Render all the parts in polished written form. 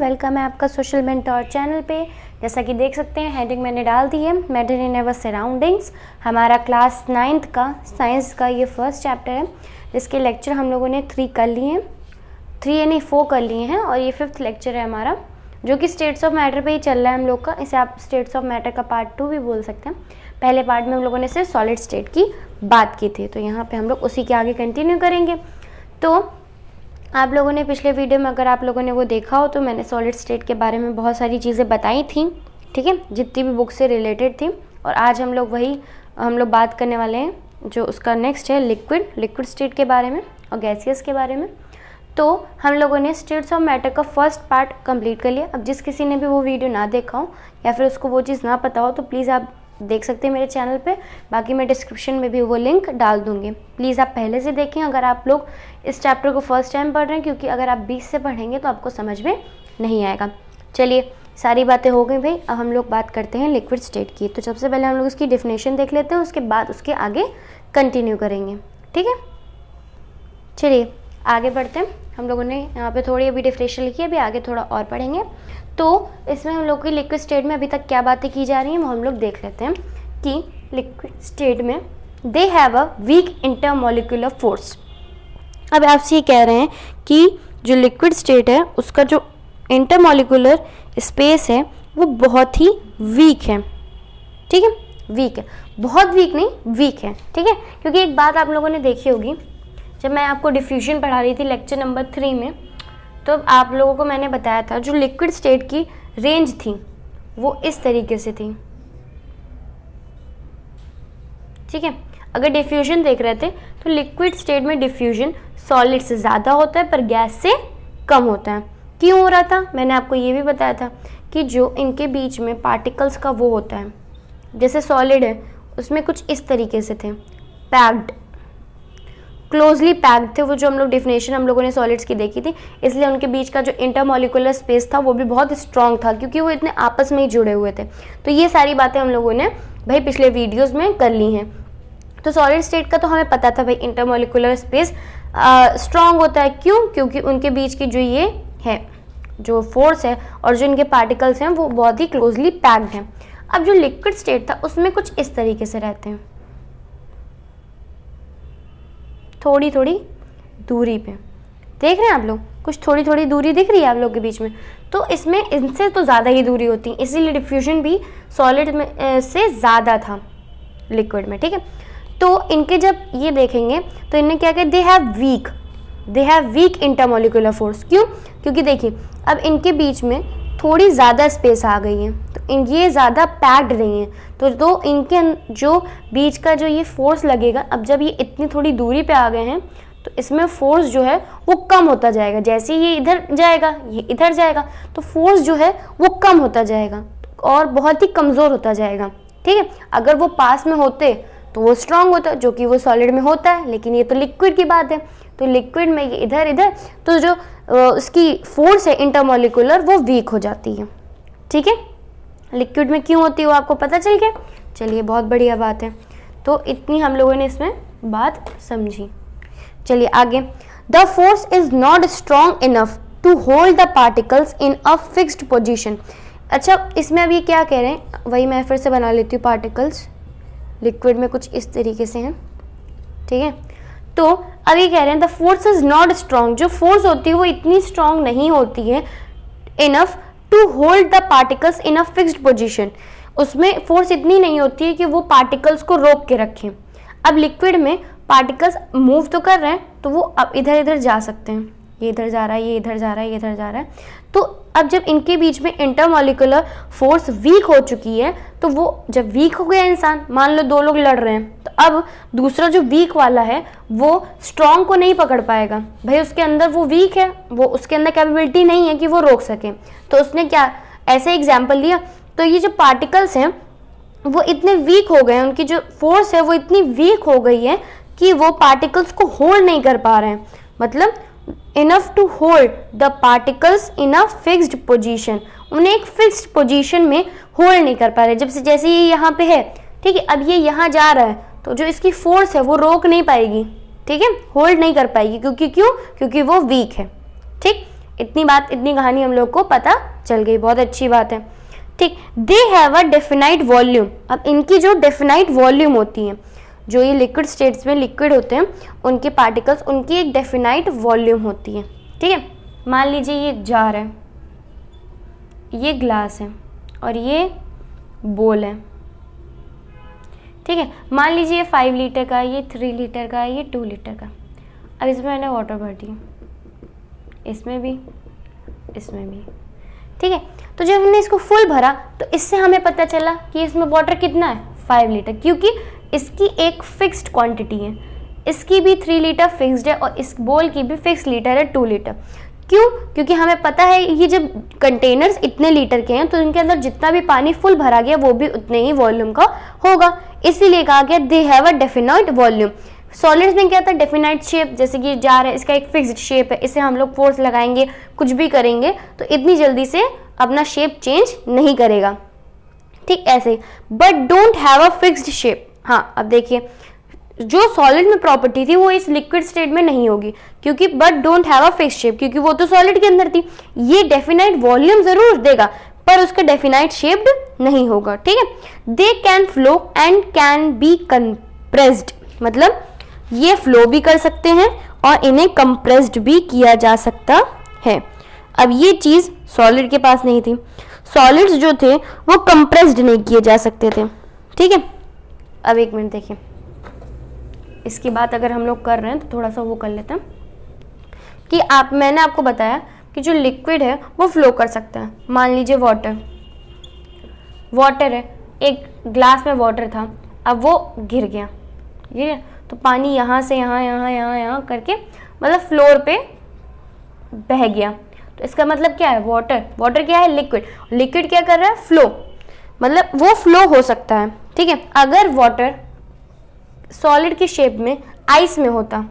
Welcome है आपका social mentor channel पे। जैसा कि देख सकते हैं हेडिंग मैंने डाल दी है, मैटर इन अवर सराउंडिंग्स। हमारा क्लास 9th का साइंस का ये फर्स्ट चैप्टर है, जिसके लेक्चर हम लोगों ने 3 कर लिए हैं, 3 यानी 4 कर लिए हैं, और ये 5th लेक्चर है हमारा, जो कि स्टेट्स ऑफ मैटर पे ही चल रहा है हम लोग का। इसे आप स्टेट्स ऑफ मैटर का पार्ट 2 भी बोल सकते हैं। पहले पार्ट में हम लोगों ने सिर्फ सॉलिड स्टेट की बात की थी, तो यहाँ पे हम लोग उसी के आगे कंटिन्यू करेंगे। तो आप लोगों ने पिछले वीडियो में अगर आप लोगों ने वो देखा हो तो मैंने सॉलिड स्टेट के बारे में बहुत सारी चीज़ें बताई थी, ठीक है, जितनी भी बुक से रिलेटेड थी। और आज हम लोग बात करने वाले हैं जो उसका नेक्स्ट है लिक्विड स्टेट के बारे में और गैसियस के बारे में। तो हम लोगों ने स्टेट्स ऑफ मैटर का फर्स्ट पार्ट कंप्लीट कर लिया। अब जिस किसी ने भी वो वीडियो ना देखा हो या फिर उसको वो चीज़ ना पता हो तो प्लीज़ आप देख सकते हैं मेरे चैनल पे, बाकी मैं डिस्क्रिप्शन में भी वो लिंक डाल दूँगी। प्लीज़ आप पहले से देखें अगर आप लोग इस चैप्टर को फर्स्ट टाइम पढ़ रहे हैं, क्योंकि अगर आप 20 से पढ़ेंगे तो आपको समझ में नहीं आएगा। चलिए, सारी बातें हो गई भाई, अब हम लोग बात करते हैं लिक्विड स्टेट की। तो सबसे पहले हम लोग उसकी डेफिनेशन देख लेते हैं, उसके बाद उसके आगे कंटिन्यू करेंगे, ठीक है। चलिए आगे बढ़ते हैं। हम लोगों ने यहाँ पे थोड़ी अभी डेफिनेशन लिखी है, अभी आगे थोड़ा और पढ़ेंगे। तो इसमें हम लोग की लिक्विड स्टेट में अभी तक क्या बातें की जा रही हैं वो हम लोग देख लेते हैं कि लिक्विड स्टेट में they have a weak intermolecular force. अब आपसे ये कह रहे हैं कि जो लिक्विड स्टेट है उसका जो इंटरमॉलिक्यूलर स्पेस है वो बहुत ही वीक है, ठीक है, वीक है, बहुत वीक नहीं, वीक है, ठीक है। क्योंकि एक बात आप लोगों ने देखी होगी, जब मैं आपको डिफ्यूजन पढ़ा रही थी लेक्चर नंबर 3 में, तो आप लोगों को मैंने बताया था जो लिक्विड स्टेट की रेंज थी वो इस तरीके से थी, ठीक है। अगर डिफ्यूजन देख रहे थे तो लिक्विड स्टेट में डिफ्यूजन सॉलिड से ज़्यादा होता है पर गैस से कम होता है। क्यों हो रहा था, मैंने आपको ये भी बताया था कि जो इनके बीच में पार्टिकल्स का वो होता है, जैसे सॉलिड है उसमें कुछ इस तरीके से थे, पैक्ड, क्लोजली पैक्ड थे वो, जो हम लोग डेफिनेशन हम लोगों ने सॉलिड्स की देखी थी। इसलिए उनके बीच का जो इंटरमॉलिक्यूलर स्पेस था वो भी बहुत स्ट्रॉन्ग था, क्योंकि वो इतने आपस में ही जुड़े हुए थे। तो ये सारी बातें हम लोगों ने भाई पिछले वीडियोस में कर ली हैं। तो सॉलिड स्टेट का तो हमें पता था भाई इंटरमॉलिक्यूलर स्पेस स्ट्रॉन्ग होता है। क्यों? क्योंकि उनके बीच की जो ये है जो फोर्स है और जो इनके पार्टिकल्स हैं वो बहुत ही क्लोजली पैक्ड हैं। अब जो लिक्विड स्टेट था उसमें कुछ इस तरीके से रहते हैं, थोड़ी थोड़ी दूरी पे, देख रहे हैं आप लोग, कुछ थोड़ी थोड़ी दूरी दिख रही है आप लोग के बीच में। तो इसमें इनसे तो ज़्यादा ही दूरी होती है, इसीलिए डिफ्यूजन भी सॉलिड में से ज़्यादा था लिक्विड में, ठीक है। तो इनके जब ये देखेंगे तो इन्हें क्या कहते हैं, they have week intermolecular force. क्यों? क्योंकि देखिए अब इनके बीच में थोड़ी ज़्यादा स्पेस आ गई है, तो ये ज़्यादा पैक्ड नहीं है, तो इनके जो बीच का जो ये फोर्स लगेगा, अब जब ये इतनी थोड़ी दूरी पे आ गए हैं तो इसमें फोर्स जो है वो कम होता जाएगा। जैसे ये इधर जाएगा ये इधर जाएगा तो फोर्स जो है वो कम होता जाएगा और बहुत ही कमज़ोर होता जाएगा, ठीक है। अगर वो पास में होते तो वो स्ट्रांग होता, जो कि वो सॉलिड में होता है, लेकिन ये तो लिक्विड की बात है। तो लिक्विड में ये इधर इधर, तो जो उसकी फोर्स है इंटरमॉलिक्यूलर वो वीक हो जाती है, ठीक है। लिक्विड में क्यों होती है वो आपको पता चल गया। चलिए, बहुत बढ़िया बात है। तो इतनी हम लोगों ने इसमें बात समझी। चलिए आगे, the force is not strong enough to hold the particles in a fixed position. अच्छा, इसमें अब ये क्या कह रहे हैं, वही मैं फिर से बना लेती हूँ। पार्टिकल्स लिक्विड में कुछ इस तरीके से हैं, ठीक है। तो अब ये कह रहे हैं the force is not strong, जो फोर्स होती है वो इतनी स्ट्रॉन्ग नहीं होती है enough to hold the particles in a fixed position. उसमें फोर्स इतनी नहीं होती है कि वो पार्टिकल्स को रोक के रखें। अब लिक्विड में पार्टिकल्स मूव तो कर रहे हैं तो वो अब इधर इधर जा सकते हैं, ये इधर जा रहा है, ये इधर जा रहा है, ये इधर जा रहा है। तो अब जब इनके बीच में इंटरमॉलिक्यूलर फोर्स वीक हो चुकी है, तो वो जब वीक हो गया इंसान, मान लो 2 लोग लड़ रहे हैं, तो अब दूसरा जो वीक वाला है वो स्ट्रॉन्ग को नहीं पकड़ पाएगा भाई, उसके अंदर वो वीक है, वो उसके अंदर कैपेबिलिटी नहीं है कि वो रोक सके। तो उसने क्या ऐसे एग्जाम्पल लिया। तो ये जो पार्टिकल्स हैं वो इतने वीक हो गए, उनकी जो फोर्स है वो इतनी वीक हो गई है कि वो पार्टिकल्स को होल्ड नहीं कर पा रहे हैं, मतलब enough to hold the particles in a fixed position, उन्हें एक फिक्स्ड पोजीशन में होल्ड नहीं कर पा रहे। जैसे ये यहाँ पे है, ठीक है, अब ये यहाँ जा रहा है तो जो इसकी फोर्स है वो रोक नहीं पाएगी, ठीक है, होल्ड नहीं कर पाएगी, क्योंकि वो वीक है, ठीक। इतनी कहानी हम लोग को पता चल गई, बहुत अच्छी बात है। ठीक, दे हैव अ डेफिनाइट वॉल्यूम। अब इनकी जो डेफिनाइट वॉल्यूम होती है, जो ये लिक्विड स्टेट्स में लिक्विड होते हैं उनके पार्टिकल्स, उनकी एक डेफिनाइट वॉल्यूम होती है। ठीक है, मान लीजिए ये जार है, ये ग्लास है और ये बोल है। ठीक है, मान लीजिए ये 5 लीटर का, ये 3 लीटर का, ये 2 लीटर का। अब इसमें मैंने वाटर भर दी, इसमें भी, इसमें भी। ठीक है, तो जब हमने इसको फुल भरा तो इससे हमें पता चला कि इसमें वाटर कितना है, 5 लीटर, क्योंकि इसकी एक फिक्स्ड क्वांटिटी है। इसकी भी 3 लीटर फिक्स्ड है और इस बोल की भी फिक्स लीटर है 2 लीटर। क्यों? क्योंकि हमें पता है ये जब कंटेनर्स इतने लीटर के हैं तो इनके अंदर जितना भी पानी फुल भरा गया वो भी उतने ही वॉल्यूम का होगा, इसीलिए कहा गया दे have a definite volume. Solids में क्या था, डेफिनाइट शेप, जैसे कि जार है, इसका एक फिक्स्ड शेप है, इसे हम लोग फोर्स लगाएंगे, कुछ भी करेंगे तो इतनी जल्दी से अपना शेप चेंज नहीं करेगा। ठीक, ऐसे। But don't have a fixed shape. हाँ, अब देखिए जो सॉलिड में प्रॉपर्टी थी वो इस लिक्विड स्टेट में नहीं होगी, क्योंकि but don't have a fixed shape, क्योंकि वो तो सॉलिड के अंदर थी। ये डेफिनाइट वॉल्यूम जरूर देगा पर उसका डेफिनाइट शेप्ड नहीं होगा। ठीक है, they can flow and can be compressed, मतलब ये फ्लो भी कर सकते हैं और इन्हें कंप्रेस्ड भी किया जा सकता है। अब ये चीज सॉलिड के पास नहीं थी, सॉलिड्स जो थे वो कंप्रेस्ड नहीं किए जा सकते थे। ठीक है, अब एक मिनट देखिए, इसकी बात अगर हम लोग कर रहे हैं तो थोड़ा सा वो कर लेते हैं कि मैंने आपको बताया कि जो लिक्विड है वो फ्लो कर सकता है। मान लीजिए वाटर है, एक ग्लास में वाटर था, अब वो गिर गया तो पानी यहाँ से यहाँ करके मतलब फ्लोर पे बह गया। तो इसका मतलब क्या है, वाटर क्या है, लिक्विड क्या कर रहा है, फ्लो, मतलब वो फ्लो हो सकता है। ठीक है, अगर वाटर सॉलिड की शेप में आइस में होता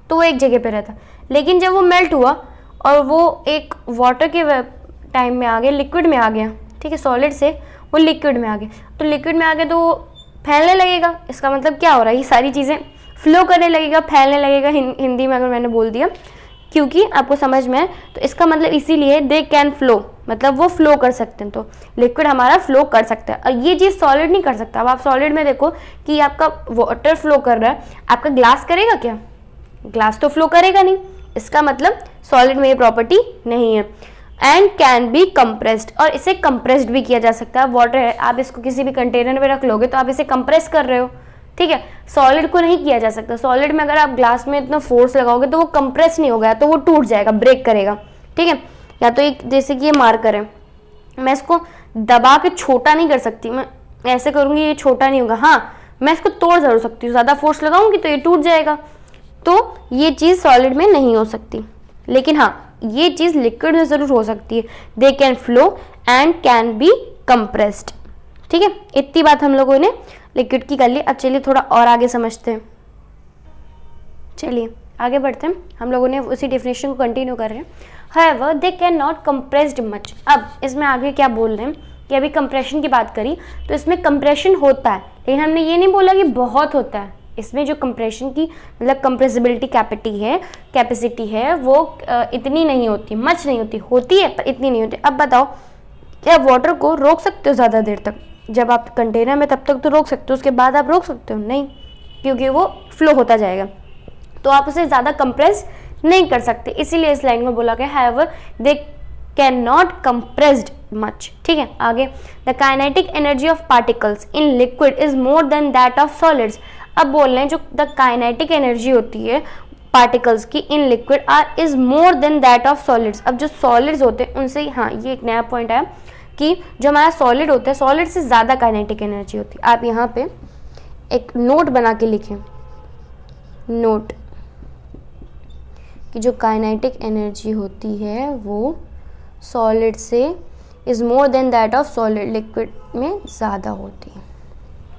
तो वो एक जगह पे रहता, लेकिन जब वो मेल्ट हुआ और वो एक वाटर के टाइम में आ गया, लिक्विड में आ गया। ठीक है, सॉलिड से वो लिक्विड में आ गया, तो लिक्विड में आ गया तो वो फैलने लगेगा। इसका मतलब क्या हो रहा है, ये सारी चीज़ें फ्लो करने लगेगा, फैलने लगेगा, हिंदी में अगर मैंने बोल दिया क्योंकि आपको समझ में है। तो इसका मतलब इसीलिए दे कैन फ्लो, मतलब वो फ्लो कर सकते हैं, तो लिक्विड हमारा फ्लो कर सकता है। और ये चीज़ सॉलिड नहीं कर सकता। अब आप सॉलिड में देखो कि आपका वाटर फ्लो कर रहा है, आपका ग्लास करेगा क्या, ग्लास तो फ्लो करेगा नहीं। इसका मतलब सॉलिड में ये प्रॉपर्टी नहीं है। एंड कैन बी कंप्रेस्ड, और इसे कंप्रेस्ड भी किया जा सकता है। वाटर है, आप इसको किसी भी कंटेनर में रख लोगे तो आप इसे कंप्रेस कर रहे हो। ठीक है, सॉलिड को नहीं किया जा सकता। सॉलिड में अगर आप ग्लास में इतना फोर्स लगाओगे तो वो कंप्रेस नहीं होगा, तो वो टूट जाएगा, ब्रेक करेगा। ठीक है, या तो एक जैसे कि ये मार्कर है, मैं इसको दबा के छोटा नहीं कर सकती, मैं ऐसे करूँगी ये छोटा नहीं होगा। हाँ, मैं इसको तोड़ जरूर सकती हूँ, ज़्यादा फोर्स लगाऊंगी तो ये टूट जाएगा। तो ये चीज़ सॉलिड में नहीं हो सकती, लेकिन हाँ ये चीज़ लिक्विड में ज़रूर हो सकती है। They can flow and can be compressed. ठीक है, इतनी बात हम लोगों ने लिक्विड की कर ली। अब चलिए थोड़ा और आगे समझते हैं। चलिए आगे बढ़ते हैं, हम लोगों ने उसी डेफिनेशन को कंटिन्यू कर रहे हैं। However they can not compressed much. अब इसमें आगे क्या बोल रहे हैं कि अभी कंप्रेशन की बात करी तो इसमें कंप्रेशन होता है, लेकिन हमने ये नहीं बोला कि बहुत होता है। इसमें जो कंप्रेशन की मतलब कंप्रेसिबिलिटी कैपेसिटी है वो इतनी नहीं होती, मच नहीं होती, होती है पर इतनी नहीं होती। अब बताओ, क्या वाटर को रोक सकते हो ज़्यादा देर तक? जब आप कंटेनर में तब तक तो रोक सकते हो, उसके बाद आप रोक सकते हो नहीं, क्योंकि वो फ्लो होता जाएगा। तो आप उसे ज़्यादा कंप्रेस नहीं कर सकते, इसीलिए इस लाइन में बोला गया however they can not compressed much. ठीक है, आगे the kinetic energy of particles in liquid is more than that of solids. अब बोल रहे हैं जो द काइनेटिक एनर्जी होती है पार्टिकल्स की in liquid is more than that of solids. अब जो सॉलिड्स होते हैं उनसे, हाँ ये एक नया पॉइंट है कि जो हमारा सॉलिड होता है, सॉलिड से ज़्यादा काइनेटिक एनर्जी होती है। आप यहाँ पे एक नोट बना के लिखें, नोट कि जो काइनेटिक एनर्जी होती है वो सॉलिड से is more than that of solid, liquid में ज़्यादा होती है।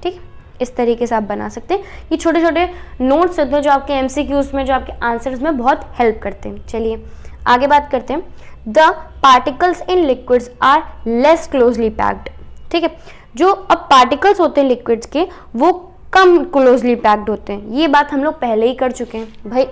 ठीक है, इस तरीके से आप बना सकते हैं। ये छोटे छोटे नोट्स होते हैं जो आपके MCQs में, जो आपके आंसर्स में बहुत हेल्प करते हैं। चलिए आगे बात करते हैं। The particles in liquids are less closely packed. ठीक है, जो अब पार्टिकल्स होते हैं लिक्विड्स के वो कम क्लोजली पैक्ड होते हैं। ये बात हम लोग पहले ही कर चुके हैं भाई।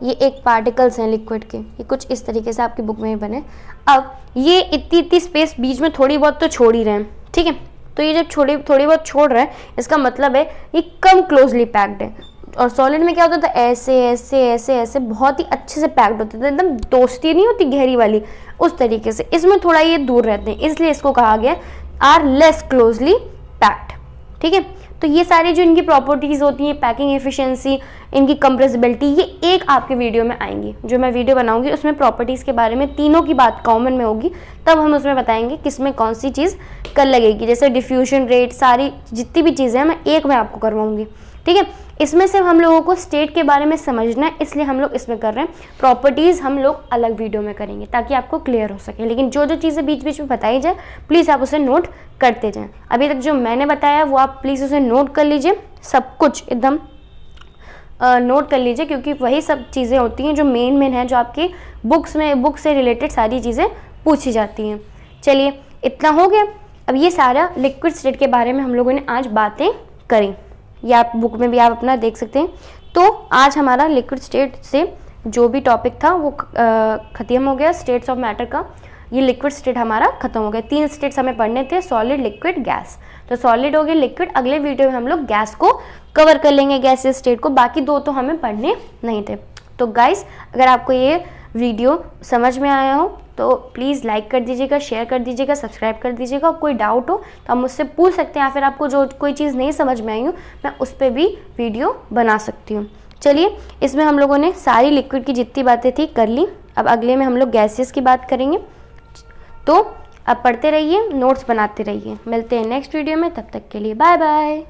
ये एक पार्टिकल्स हैं लिक्विड के, ये कुछ इस तरीके से आपकी बुक में बने। अब ये इतनी स्पेस बीच में थोड़ी बहुत तो छोड़ ही रहे हैं, ठीक है। तो ये जब थोड़ी बहुत छोड़ रहे हैं, इसका मतलब है ये कम क्लोजली पैक्ड है। और सॉलिड में क्या होता था, ऐसे ऐसे ऐसे ऐसे बहुत ही अच्छे से पैक्ड होते थे, एकदम दोस्ती नहीं होती गहरी वाली, उस तरीके से। इसमें थोड़ा ये दूर रहते हैं, इसलिए इसको कहा गया आर लेस क्लोजली पैक्ड, ठीक है। तो ये सारी जो इनकी प्रॉपर्टीज़ होती हैं, पैकिंग एफिशिएंसी, इनकी कंप्रेसिबिलिटी, ये एक आपके वीडियो में आएंगी। जो मैं वीडियो बनाऊंगी उसमें प्रॉपर्टीज़ के बारे में तीनों की बात कॉमन में होगी, तब हम उसमें बताएंगे किस में कौन सी चीज़ कल लगेगी। जैसे डिफ्यूजन रेट, सारी जितनी भी चीज़ें हैं मैं एक में आपको करवाऊंगी, ठीक है। इसमें सिर्फ हम लोगों को स्टेट के बारे में समझना है, इसलिए हम लोग इसमें कर रहे हैं। प्रॉपर्टीज़ हम लोग अलग वीडियो में करेंगे ताकि आपको क्लियर हो सके। लेकिन जो जो चीज़ें बीच बीच में बताई जाए प्लीज़ आप उसे नोट करते जाएं। अभी तक जो मैंने बताया वो आप प्लीज़ उसे नोट कर लीजिए, सब कुछ एकदम नोट कर लीजिए, क्योंकि वही सब चीज़ें होती हैं जो मेन हैं, जो आपकी बुक से रिलेटेड सारी चीज़ें पूछी जाती हैं। चलिए इतना हो गया। अब ये सारा लिक्विड स्टेट के बारे में हम लोगों ने आज बातें करी, या आप बुक में भी आप अपना देख सकते हैं। तो आज हमारा लिक्विड स्टेट से जो भी टॉपिक था वो ख़त्म हो गया, स्टेट्स ऑफ मैटर का। ये लिक्विड स्टेट हमारा खत्म हो गया। 3 स्टेट्स हमें पढ़ने थे, सॉलिड, लिक्विड, गैस। तो सॉलिड हो गया, लिक्विड, अगले वीडियो में हम लोग गैस को कवर कर लेंगे, गैसियस स्टेट को। बाकी 2 तो हमें पढ़ने नहीं थे। तो गाइस, अगर आपको ये वीडियो समझ में आया हो तो प्लीज़ लाइक कर दीजिएगा, शेयर कर दीजिएगा, सब्सक्राइब कर दीजिएगा। कोई डाउट हो तो आप मुझसे पूछ सकते हैं, या फिर आपको जो कोई चीज़ नहीं समझ में आई हो मैं उस पर भी वीडियो बना सकती हूँ। चलिए, इसमें हम लोगों ने सारी लिक्विड की जितनी बातें थी कर ली। अब अगले में हम लोग गैसेस की बात करेंगे। तो अब पढ़ते रहिए, नोट्स बनाते रहिए। मिलते हैं नेक्स्ट वीडियो में, तब तक के लिए बाय बाय।